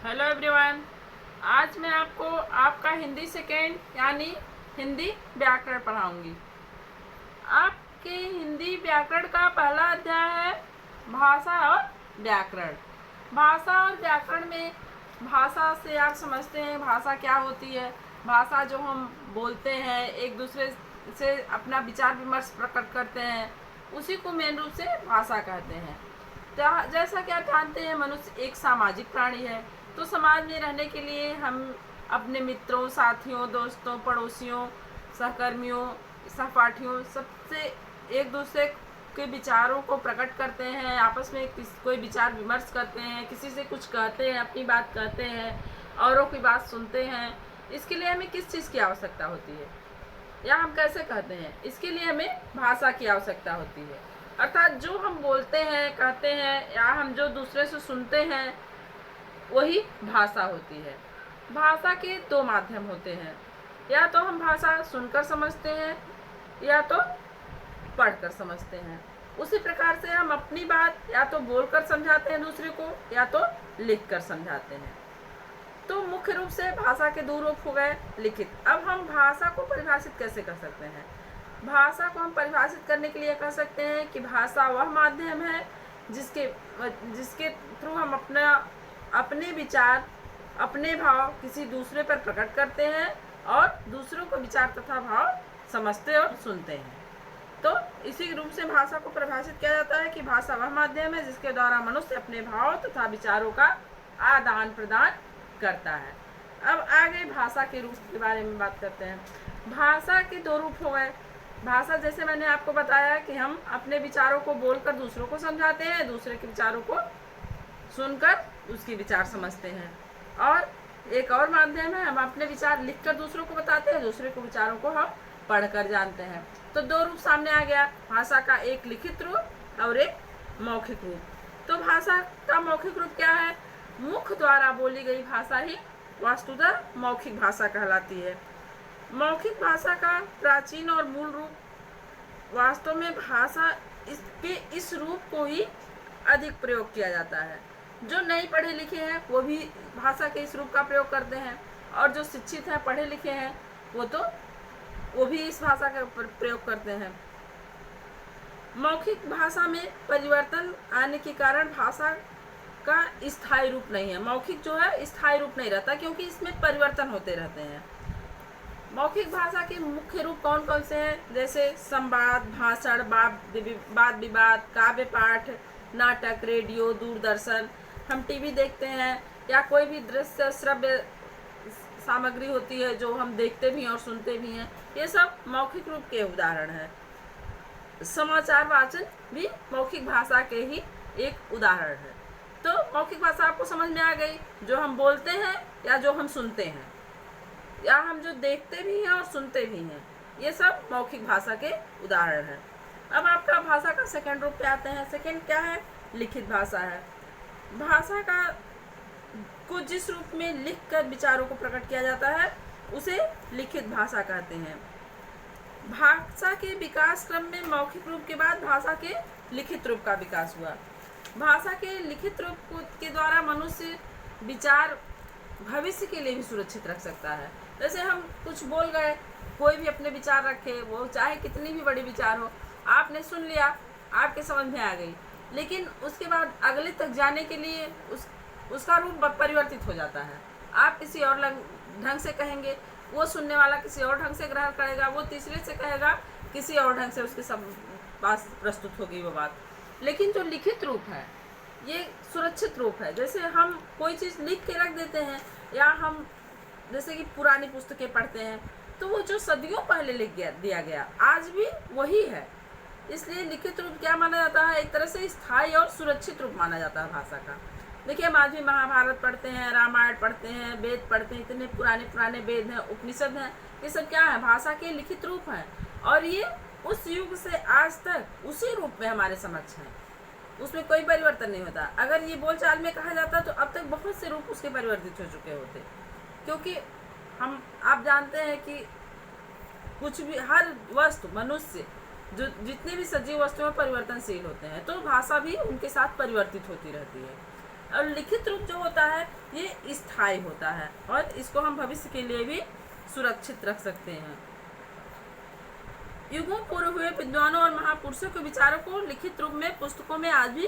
Hello everyone. आज मैं आपको आपका हिंदी सेकेंड यानी हिंदी व्याकरण पढ़ाऊंगी। आपके हिंदी व्याकरण का पहला अध्याय है भाषा और व्याकरण। भाषा और व्याकरण में भाषा से आप समझते हैं भाषा क्या होती है। भाषा जो हम बोलते हैं, एक दूसरे से अपना विचार विमर्श प्रकट करते हैं, उसी को मेन रूप से भाषा कहते हैं। जैसा कि आप जानते हैं, मनुष्य एक सामाजिक प्राणी है। तो समाज में रहने के लिए हम अपने मित्रों, साथियों, दोस्तों, पड़ोसियों, सहकर्मियों, सहपाठियों सबसे एक दूसरे के विचारों को प्रकट करते हैं, आपस में कोई विचार विमर्श करते हैं, किसी से कुछ कहते हैं, अपनी बात कहते हैं, औरों की बात सुनते हैं। इसके लिए हमें किस चीज़ की आवश्यकता होती है, या हम कैसे कहते हैं, इसके लिए हमें भाषा की आवश्यकता होती है। अर्थात जो हम बोलते हैं, कहते हैं, या हम जो दूसरे से सुनते हैं, वही भाषा होती है। भाषा के दो माध्यम होते हैं, या तो हम भाषा सुनकर समझते हैं या तो पढ़कर समझते हैं। उसी प्रकार से हम अपनी बात या तो बोलकर समझाते हैं दूसरे को, या तो लिखकर समझाते हैं। तो मुख्य रूप से भाषा के दो रूप हो गए, लिखित। अब हम भाषा को परिभाषित कैसे कर सकते हैं? भाषा को हम परिभाषित करने के लिए कह सकते हैं कि भाषा वह माध्यम है जिसके थ्रू हम अपने विचार, अपने भाव किसी दूसरे पर प्रकट करते हैं और दूसरों को विचार तथा भाव समझते और सुनते हैं। तो इसी रूप से भाषा को परिभाषित किया जाता है कि भाषा वह माध्यम है जिसके द्वारा मनुष्य अपने भाव तथा विचारों का आदान प्रदान करता है। अब आगे भाषा के रूप के बारे में बात करते हैं। भाषा के दो रूप हो गए। भाषा, जैसे मैंने आपको बताया कि हम अपने विचारों को बोलकर दूसरों को समझाते हैं, दूसरे के विचारों को सुनकर उसके विचार समझते हैं। और एक और माध्यम है, हम अपने विचार लिखकर दूसरों को बताते हैं, दूसरे को विचारों को हम पढ़कर जानते हैं। तो दो रूप सामने आ गया, भाषा का एक लिखित रूप और एक मौखिक रूप। तो भाषा का मौखिक रूप क्या है? मुख द्वारा बोली गई भाषा ही वस्तुतः मौखिक भाषा कहलाती है। मौखिक भाषा का प्राचीन और मूल रूप, वास्तव में भाषा इसके इस रूप को ही अधिक प्रयोग किया जाता है। जो नहीं पढ़े लिखे हैं वो भी भाषा के इस रूप का प्रयोग करते हैं, और जो शिक्षित हैं, पढ़े लिखे हैं, वो भी इस भाषा का प्रयोग करते हैं। मौखिक भाषा में परिवर्तन आने के कारण भाषा का स्थायी रूप नहीं है। मौखिक जो है स्थायी रूप नहीं रहता, क्योंकि इसमें परिवर्तन होते रहते हैं। मौखिक भाषा के मुख्य रूप कौन कौन से हैं? जैसे संवाद, भाषण, वाद विवाद, काव्य पाठ, नाटक, रेडियो, दूरदर्शन, हम टीवी देखते हैं, या कोई भी दृश्य श्रव्य सामग्री होती है जो हम देखते भी हैं और सुनते भी हैं, ये सब मौखिक रूप के उदाहरण हैं। समाचार वाचन भी मौखिक भाषा के ही एक उदाहरण है। तो मौखिक भाषा आपको समझ में आ गई, जो हम बोलते हैं या जो हम सुनते हैं, या हम जो देखते भी हैं और सुनते भी हैं, ये सब मौखिक भाषा के उदाहरण हैं। अब आपका भाषा का सेकंड रूप पे आते हैं। सेकंड क्या है? लिखित भाषा है। भाषा को जिस रूप में लिखकर विचारों को प्रकट किया जाता है उसे लिखित भाषा कहते हैं। भाषा के विकास क्रम में मौखिक रूप के बाद भाषा के लिखित रूप का विकास हुआ। भाषा के लिखित रूप के द्वारा मनुष्य विचार भविष्य के लिए भी सुरक्षित रख सकता है। जैसे हम कुछ बोल गए, कोई भी अपने विचार रखे, वो चाहे कितनी भी बड़ी विचार हो, आपने सुन लिया, आपके समझ में आ गई, लेकिन उसके बाद अगले तक जाने के लिए उसका रूप परिवर्तित हो जाता है। आप किसी और ढंग से कहेंगे, वो सुनने वाला किसी और ढंग से ग्रहण करेगा, वो तीसरे से कहेगा, किसी और ढंग से उसके सब बात प्रस्तुत होगी वो बात। लेकिन जो लिखित रूप है ये सुरक्षित रूप है। जैसे हम कोई चीज़ लिख के रख देते हैं, या हम जैसे कि पुरानी पुस्तकें पढ़ते हैं, तो वो जो सदियों पहले दिया गया आज भी वही है। इसलिए लिखित रूप क्या माना जाता है? एक तरह से स्थायी और सुरक्षित रूप माना जाता है भाषा का। देखिए, हम आज भी महाभारत पढ़ते हैं, रामायण पढ़ते हैं, वेद पढ़ते हैं, इतने पुराने वेद हैं, उपनिषद हैं, ये सब क्या है? भाषा के लिखित रूप हैं, और ये उस युग से आज तक उसी रूप में हमारे समक्ष हैं। उसमें कोई परिवर्तन नहीं होता। अगर ये बोलचाल में कहा जाता तो अब तक बहुत से रूप उसके परिवर्तित हो चुके होते, क्योंकि आप जानते हैं कि कुछ भी, हर वस्तु, मनुष्य, जो जितने भी सजीव वस्तुएं परिवर्तनशील होते हैं, तो भाषा भी उनके साथ परिवर्तित होती रहती है। और लिखित रूप जो होता है ये स्थायी होता है और इसको हम भविष्य के लिए भी सुरक्षित रख सकते हैं। युगों पूर्व हुए विद्वानों और महापुरुषों के विचारों को लिखित रूप में पुस्तकों में आज भी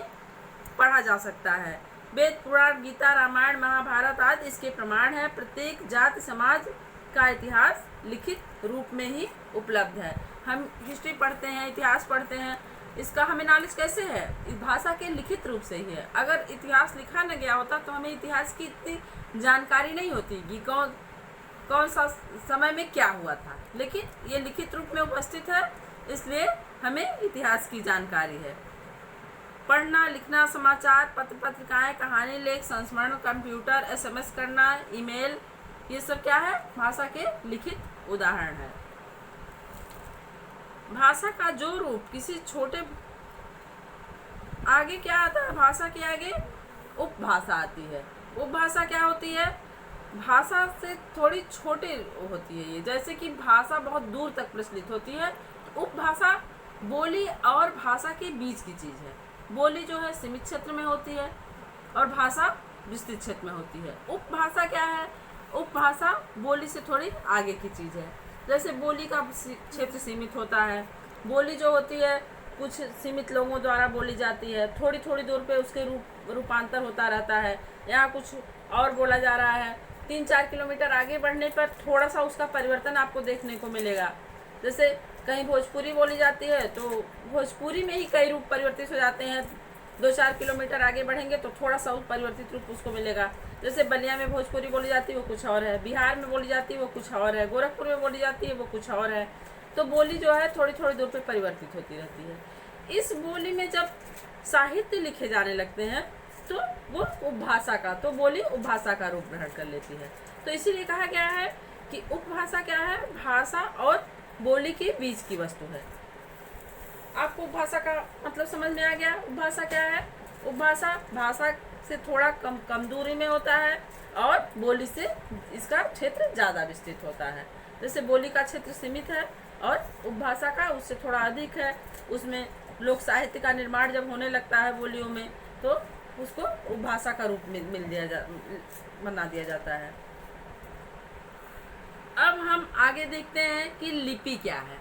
पढ़ा जा सकता है। वेद, पुराण, गीता, रामायण, महाभारत आदि इसके प्रमाण है। प्रत्येक जाति समाज का इतिहास लिखित रूप में ही उपलब्ध है। हम हिस्ट्री पढ़ते हैं, इतिहास पढ़ते हैं, इसका हमें नॉलेज कैसे है? इस भाषा के लिखित रूप से ही है। अगर इतिहास लिखा न गया होता तो हमें इतिहास की इतनी जानकारी नहीं होती कि कौन सा समय में क्या हुआ था, लेकिन ये लिखित रूप में उपस्थित है, इसलिए हमें इतिहास की जानकारी है। पढ़ना, लिखना, समाचार पत्र, पत्रिकाएं, कहानी लेख, संस्मरण, कंप्यूटर, SMS करना, ईमेल, ये सब क्या है? भाषा के लिखित उदाहरण है। भाषा का जो रूप किसी छोटे, आगे क्या आता है? भाषा के आगे उपभाषा आती है। उपभाषा क्या होती है? भाषा से थोड़ी छोटी होती है ये, जैसे कि भाषा बहुत दूर तक प्रचलित होती है। उपभाषा बोली और भाषा के बीच की चीज़ है। बोली जो है सीमित क्षेत्र में होती है और भाषा विस्तृत क्षेत्र में होती है। उपभाषा क्या है? उपभाषा बोली से थोड़ी आगे की चीज़ है। जैसे बोली का क्षेत्र सीमित होता है, बोली जो होती है कुछ सीमित लोगों द्वारा बोली जाती है, थोड़ी थोड़ी दूर पे उसके रूपांतर होता रहता है। यहाँ कुछ और बोला जा रहा है, 3-4 किलोमीटर आगे बढ़ने पर थोड़ा सा उसका परिवर्तन आपको देखने को मिलेगा। जैसे कहीं भोजपुरी बोली जाती है तो भोजपुरी में ही कई रूप परिवर्तित हो जाते हैं। 2-4 किलोमीटर आगे बढ़ेंगे तो थोड़ा सा परिवर्तित रूप उसको मिलेगा। जैसे बलिया में भोजपुरी बोली जाती है वो कुछ और है, बिहार में बोली जाती है वो कुछ और है, गोरखपुर में बोली जाती है वो कुछ और है। तो बोली जो है थोड़ी थोड़ी दूर पे परिवर्तित होती रहती है। इस बोली में जब साहित्य लिखे जाने लगते हैं तो वो उपभाषा का, तो बोली उपभाषा का रूप ग्रहण कर लेती है। तो इसीलिए कहा गया है कि उपभाषा क्या है? भाषा और बोली के बीच की वस्तु है। आपको उपभाषा का मतलब समझ में आ गया? उपभाषा क्या है? उपभाषा भाषा से थोड़ा कम दूरी में होता है और बोली से इसका क्षेत्र ज़्यादा विस्तृत होता है। जैसे बोली का क्षेत्र सीमित है और उपभाषा का उससे थोड़ा अधिक है। उसमें लोक साहित्य का निर्माण जब होने लगता है बोलियों में तो उसको उपभाषा का रूप बना दिया जाता है। अब हम आगे देखते हैं कि लिपि क्या है।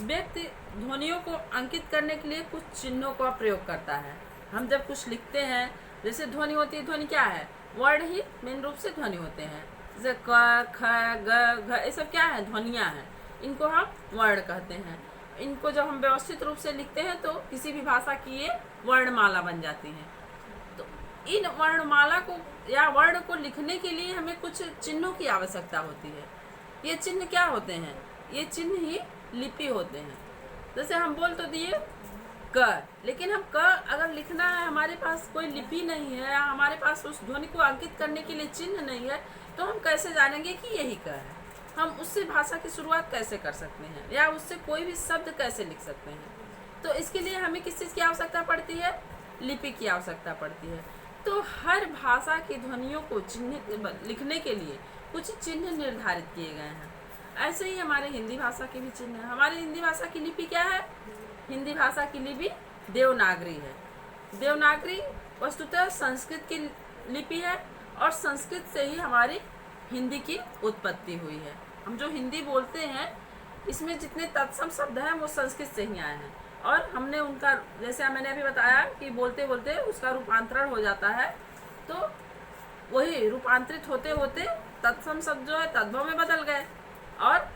व्यक्ति ध्वनियों को अंकित करने के लिए कुछ चिन्हों का प्रयोग करता है। हम जब कुछ लिखते हैं, जैसे ध्वनि होती है, ध्वनि क्या है? वर्ड ही मेन रूप से ध्वनि होते हैं। जैसे क, ख, ग, घ, ये सब क्या है? ध्वनियाँ हैं। इनको हम वर्ण कहते हैं। इनको जब हम व्यवस्थित रूप से लिखते हैं तो किसी भी भाषा की ये वर्णमाला बन जाती है। तो इन वर्णमाला को या वर्ण को लिखने के लिए हमें कुछ चिन्हों की आवश्यकता होती है। ये चिन्ह क्या होते हैं? ये चिन्ह ही लिपि होते हैं। जैसे हम बोल तो दिए क, लेकिन हम क अगर लिखना है, हमारे पास कोई लिपि नहीं है या हमारे पास उस ध्वनि को अंकित करने के लिए चिन्ह नहीं है, तो हम कैसे जानेंगे कि यही क है? हम उससे भाषा की शुरुआत कैसे कर सकते हैं या उससे कोई भी शब्द कैसे लिख सकते हैं? तो इसके लिए हमें किस चीज़ की आवश्यकता पड़ती है? लिपि की आवश्यकता पड़ती है। तो हर भाषा की ध्वनियों को चिन्हित लिखने के लिए कुछ चिन्ह निर्धारित किए गए हैं। ऐसे ही हमारे हिंदी भाषा के भी चिन्ह है। हमारी हिंदी भाषा की लिपि क्या है? हिंदी भाषा की लिपि देवनागरी है। देवनागरी वस्तुतः संस्कृत की लिपि है और संस्कृत से ही हमारी हिंदी की उत्पत्ति हुई है। हम जो हिंदी बोलते हैं इसमें जितने तत्सम शब्द हैं वो संस्कृत से ही आए हैं और हमने उनका, जैसे मैंने अभी बताया कि बोलते बोलते उसका रूपांतरण हो जाता है, तो वही रूपांतरित होते होते तत्सम शब्द जो है तद्भव में बदल गए और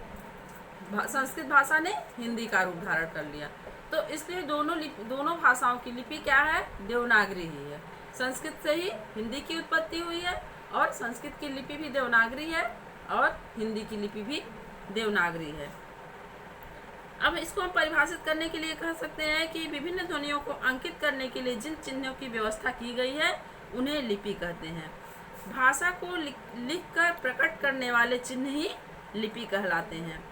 संस्कृत भाषा ने हिंदी का रूप धारण कर लिया। तो इसलिए दोनों भाषाओं की लिपि क्या है? देवनागरी ही है। संस्कृत से ही हिंदी की उत्पत्ति हुई है और संस्कृत की लिपि भी देवनागरी है और हिंदी की लिपि भी देवनागरी है। अब इसको हम परिभाषित करने के लिए कह सकते हैं कि विभिन्न ध्वनियों को अंकित करने के लिए जिन चिन्हों की व्यवस्था की गई है उन्हें लिपि कहते हैं। भाषा को लिखकर प्रकट करने वाले चिन्ह ही लिपि कहलाते हैं।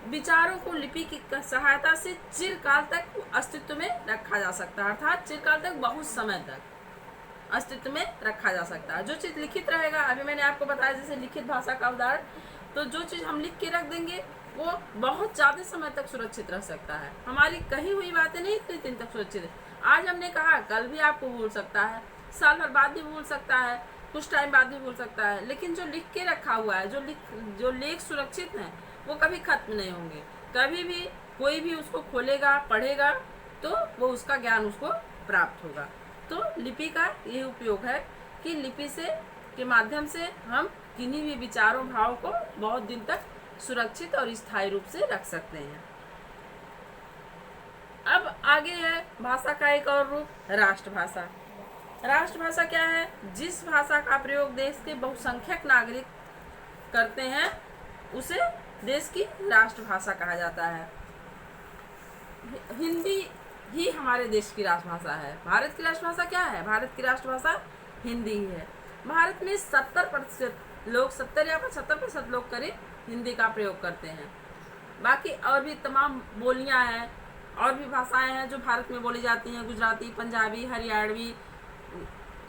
विचारों को लिपि की सहायता से चिरकाल तक अस्तित्व में रखा जा सकता है, अर्थात चिरकाल तक, बहुत समय तक अस्तित्व में रखा जा सकता है। जो चीज़ लिखित रहेगा, अभी मैंने आपको बताया जैसे लिखित भाषा का उदाहरण, तो जो चीज़ हम लिख के रख देंगे वो बहुत ज़्यादा समय तक सुरक्षित रह सकता है। हमारी कही हुई बातें नहीं इतने दिन तक सुरक्षित है। आज हमने कहा, कल भी आपको भूल सकता है, साल भर बाद भी भूल सकता है, कुछ टाइम बाद भी भूल सकता है, लेकिन जो लिख के रखा हुआ है, जो लेख सुरक्षित हैं, वो कभी खत्म नहीं होंगे। कभी भी कोई भी उसको खोलेगा, पढ़ेगा तो वो उसका ज्ञान उसको प्राप्त होगा। तो लिपि का ये उपयोग है कि लिपि से के माध्यम से हम किन्हीं भी विचारों भाव को बहुत दिन तक सुरक्षित और स्थायी रूप से रख सकते हैं। अब आगे है भाषा का एक और रूप, राष्ट्रभाषा। राष्ट्रभाषा क्या है? जिस भाषा का प्रयोग देश के बहुसंख्यक नागरिक करते हैं उसे देश की राष्ट्रभाषा कहा जाता है। हिंदी ही हमारे देश की राष्ट्रभाषा है। भारत की राष्ट्रभाषा क्या है? भारत की राष्ट्रभाषा हिंदी ही है। भारत में 70% लोग, 70 या 75% लोग करीब हिंदी का प्रयोग करते हैं। बाकी और भी तमाम बोलियां हैं, और भी भाषाएं हैं जो भारत में बोली जाती हैं, गुजराती, पंजाबी, हरियाणवी,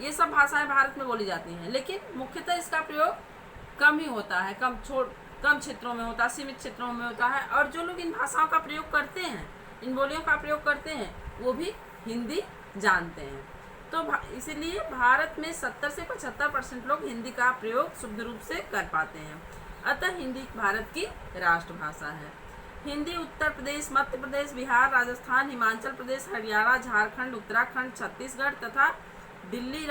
ये सब भाषाएं भारत में बोली जाती हैं, लेकिन मुख्यतः इसका प्रयोग कम ही होता है, कम क्षेत्रों में होता है, सीमित क्षेत्रों में होता है। और जो लोग इन भाषाओं का प्रयोग करते हैं, इन बोलियों का प्रयोग करते हैं, वो भी हिंदी जानते हैं। तो इसीलिए भारत में 70 से 75% लोग हिंदी का प्रयोग शुद्ध रूप से कर पाते हैं। अतः हिंदी भारत की राष्ट्रभाषा है। हिंदी उत्तर प्रदेश, मध्य प्रदेश, बिहार, राजस्थान, हिमाचल प्रदेश, हरियाणा, झारखंड, उत्तराखंड, छत्तीसगढ़ तथा दिल्ली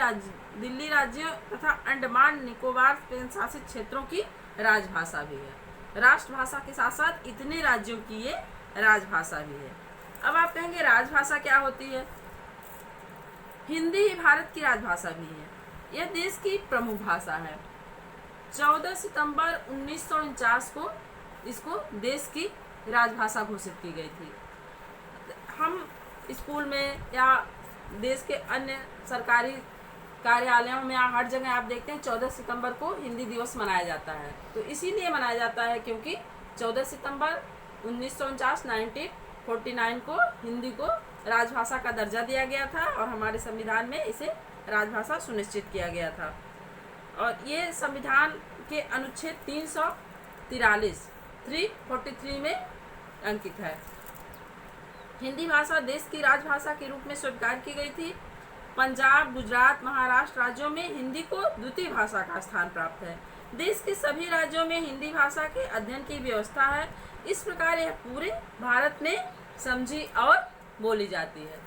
राज्यों तथा अंडमान निकोबार केंद्र शासित क्षेत्रों की राजभाषा भी है। राष्ट्रभाषा के साथ साथ इतने राज्यों की ये राजभाषा भी है। अब आप कहेंगे राजभाषा क्या होती है? हिंदी ही भारत की राजभाषा भी है। यह देश की प्रमुख भाषा है। 14 सितंबर 1949 को इसको देश की राजभाषा घोषित की गई थी। हम स्कूल में या देश के अन्य सरकारी कार्यालयों में या हर जगह आप देखते हैं 14 सितंबर को हिंदी दिवस मनाया जाता है। तो इसीलिए मनाया जाता है क्योंकि 14 सितंबर 1949 को हिंदी को राजभाषा का दर्जा दिया गया था और हमारे संविधान में इसे राजभाषा सुनिश्चित किया गया था। और ये संविधान के अनुच्छेद 343 में अंकित है। हिंदी भाषा देश की राजभाषा के रूप में स्वीकार की गई थी। पंजाब, गुजरात, महाराष्ट्र राज्यों में हिंदी को द्वितीय भाषा का स्थान प्राप्त है। देश के सभी राज्यों में हिंदी भाषा के अध्ययन की व्यवस्था है। इस प्रकार यह पूरे भारत में समझी और बोली जाती है।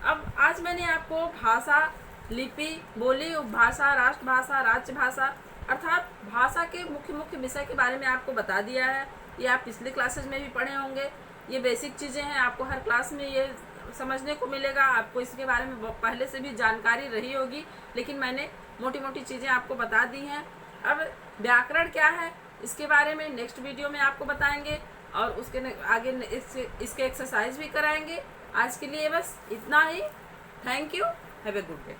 अब आज मैंने आपको भाषा, लिपि, बोली, उपभाषा, राष्ट्रभाषा, राज्यभाषा अर्थात भाषा के मुख्य विषय के बारे में आपको बता दिया है। ये आप पिछले क्लासेज में भी पढ़े होंगे। ये बेसिक चीज़ें हैं, आपको हर क्लास में ये समझने को मिलेगा। आपको इसके बारे में पहले से भी जानकारी रही होगी, लेकिन मैंने मोटी मोटी चीज़ें आपको बता दी हैं। अब व्याकरण क्या है इसके बारे में नेक्स्ट वीडियो में आपको बताएंगे और उसके आगे इसके एक्सरसाइज भी कराएंगे। आज के लिए बस इतना ही। Thank you. Have a good day.